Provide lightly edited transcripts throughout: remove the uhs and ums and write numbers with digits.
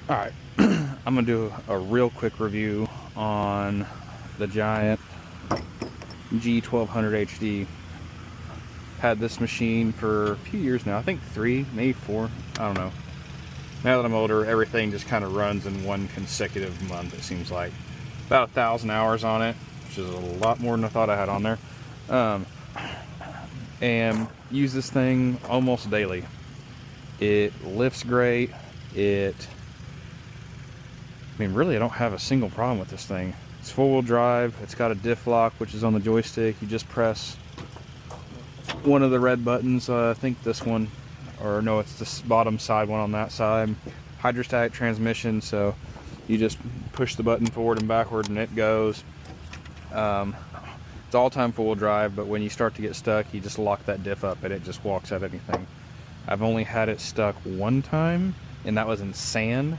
Alright, I'm going to do a real quick review on the Giant G1200 HD. Had this machine for a few years now, I think 3, maybe 4, I don't know. Now that I'm older, everything just kind of runs in one consecutive month, it seems like. About 1,000 hours on it, which is a lot more than I thought I had on there. And use this thing almost daily. It lifts great. I mean, really, I don't have a single problem with this thing. It's four-wheel drive. It's got a diff lock, which is on the joystick. You just press one of the red buttons. I think this one, or no, it's the bottom side one on that side. Hydrostatic transmission, so you just push the button forward and backward and it goes. It's all-time four-wheel drive, but when you start to get stuck, you just lock that diff up and it just walks at anything. I've only had it stuck one time, and that was in sand.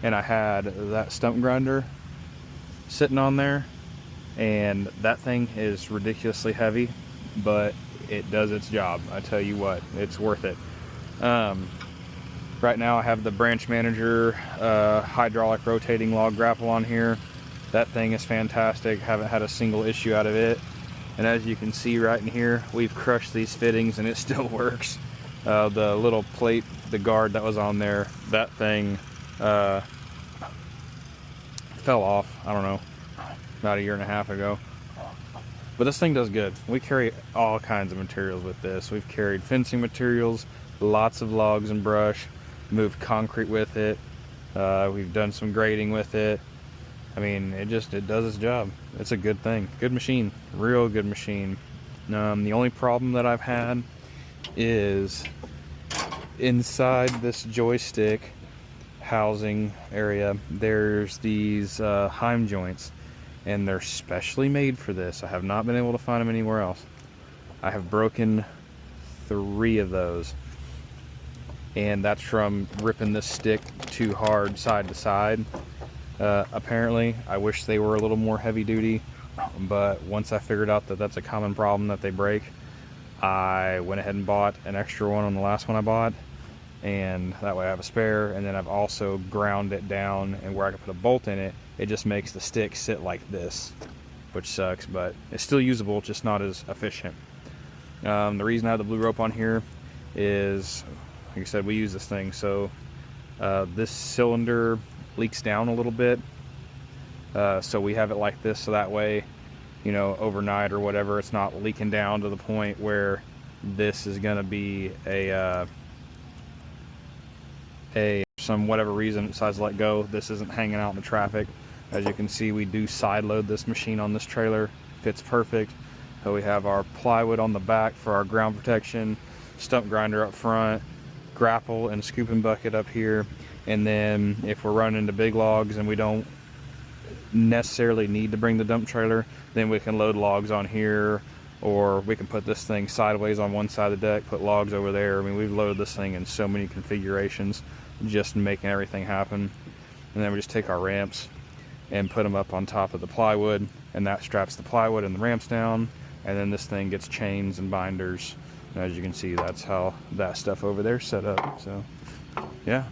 And I had that stump grinder sitting on there, and that thing is ridiculously heavy, but it does its job. I tell you what, it's worth it. Right now I have the Branch Manager hydraulic rotating log grapple on here. That thing is fantastic. Haven't had a single issue out of it. And as you can see right in here, we've crushed these fittings and it still works. The little plate, the guard that was on there, that thing fell off, I don't know, about 1.5 years ago. But this thing does good. We carry all kinds of materials with this. We've carried fencing materials, lots of logs and brush, moved concrete with it. We've done some grading with it. I mean, it does its job. It's a good thing. Good machine, real good machine. The only problem that I've had is inside this joystick housing area, there's these Heim joints, and they're specially made for this. I have not been able to find them anywhere else. I have broken 3 of those, and that's from ripping this stick too hard side to side. Apparently, I wish they were a little more heavy duty, but once I figured out that that's a common problem that they break, I went ahead and bought an extra one on the last one I bought, and that way I have a spare. And then I've also ground it down, and where I can put a bolt in it, it just makes the stick sit like this, which sucks, but it's still usable, just not as efficient. The reason I have the blue rope on here is, like I said, we use this thing, so this cylinder leaks down a little bit, so we have it like this, so that way, you know, overnight or whatever, it's not leaking down to the point where this is going to be some whatever reason it decides to let go, this isn't hanging out in the traffic. As you can see, we do side load this machine on this trailer. Fits perfect. So we have our plywood on the back for our ground protection, stump grinder up front, grapple and scooping bucket up here. And then if we're running into big logs and we don't necessarily need to bring the dump trailer, then we can load logs on here, or we can put this thing sideways on one side of the deck, put logs over there. I mean, we've loaded this thing in so many configurations, just making everything happen. And then we just take our ramps and put them up on top of the plywood, and that straps the plywood and the ramps down, and then this thing gets chains and binders. And as you can see, that's how that stuff over there is set up. So yeah,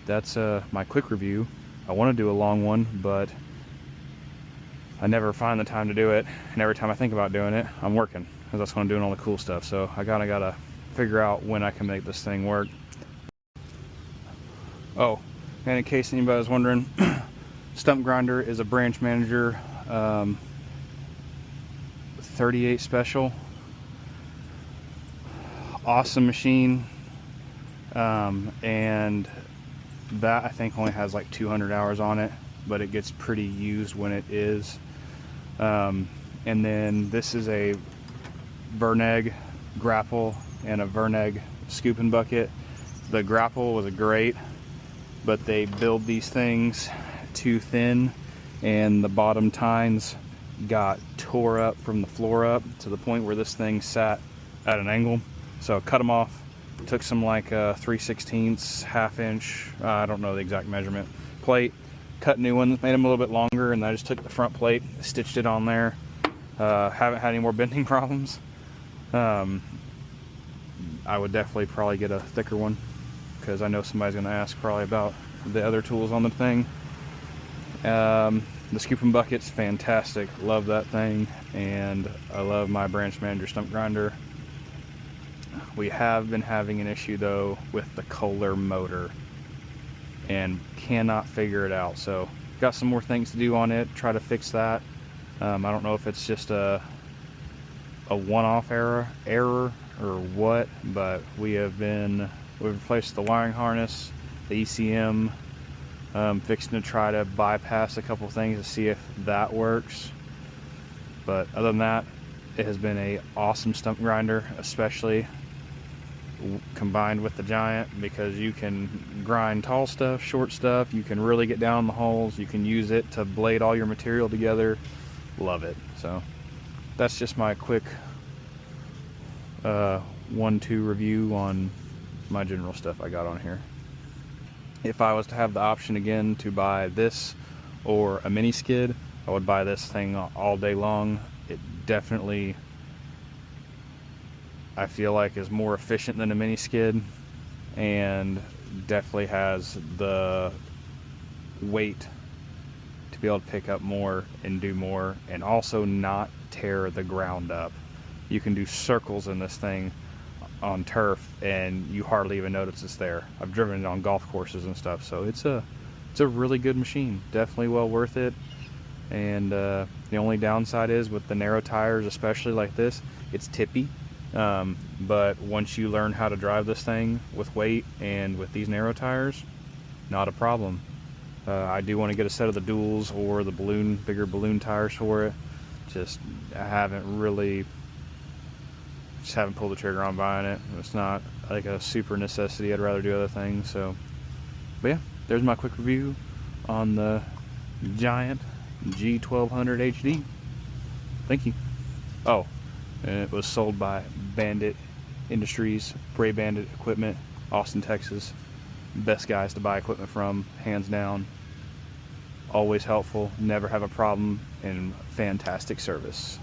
that's my quick review. I want to do a long one, but I never find the time to do it, and every time I think about doing it, I'm working, because that's when I'm doing all the cool stuff. So I gotta figure out when I can make this thing work. Oh, and in case anybody was wondering, stump grinder is a Branch Manager 38 special. Awesome machine, and that I think only has like 200 hours on it, but it gets pretty used when it is. And then this is a Verneg grapple and a Verneg scooping bucket. The grapple was great, but they build these things too thin, and the bottom tines got tore up from the floor up to the point where this thing sat at an angle. So I cut them off, took some like 3/16 half-inch, I don't know the exact measurement, plate, cut new ones, made them a little bit longer, and I just took the front plate, stitched it on there. Haven't had any more bending problems. I would definitely probably get a thicker one, because I know somebody's going to ask probably about the other tools on the thing. The scooping bucket's fantastic, love that thing, and I love my Branch Manager stump grinder. We have been having an issue though with the Kohler motor and cannot figure it out, so got some more things to do on it, try to fix that. I don't know if it's just a one-off error or what, but we've replaced the wiring harness, the ECM, fixing to try to bypass a couple things to see if that works. But other than that, it has been a awesome stump grinder, especially combined with the Giant, because you can grind tall stuff, short stuff, you can really get down the holes, you can use it to blade all your material together. Love it. So that's just my quick 1-2 review on my general stuff I got on here. If I was to have the option again to buy this or a mini skid, I would buy this thing all day long. It definitely, I feel like, is more efficient than a mini skid, and definitely has the weight to be able to pick up more and do more, and also not tear the ground up. You can do circles in this thing on turf and you hardly even notice it's there. I've driven it on golf courses and stuff, so it's a really good machine, definitely well worth it. And the only downside is with the narrow tires, especially like this, it's tippy. But once you learn how to drive this thing with weight and with these narrow tires, not a problem. I do want to get a set of the duals or the bigger balloon tires for it. I haven't pulled the trigger on buying it. It's not like a super necessity. I'd rather do other things. So, but yeah, there's my quick review on the Giant G1200 HD. Thank you. Oh, and it was sold by Bandit Industries, Bray Bandit Equipment, Austin, Texas. Best guys to buy equipment from, hands down. Always helpful, never have a problem, and fantastic service.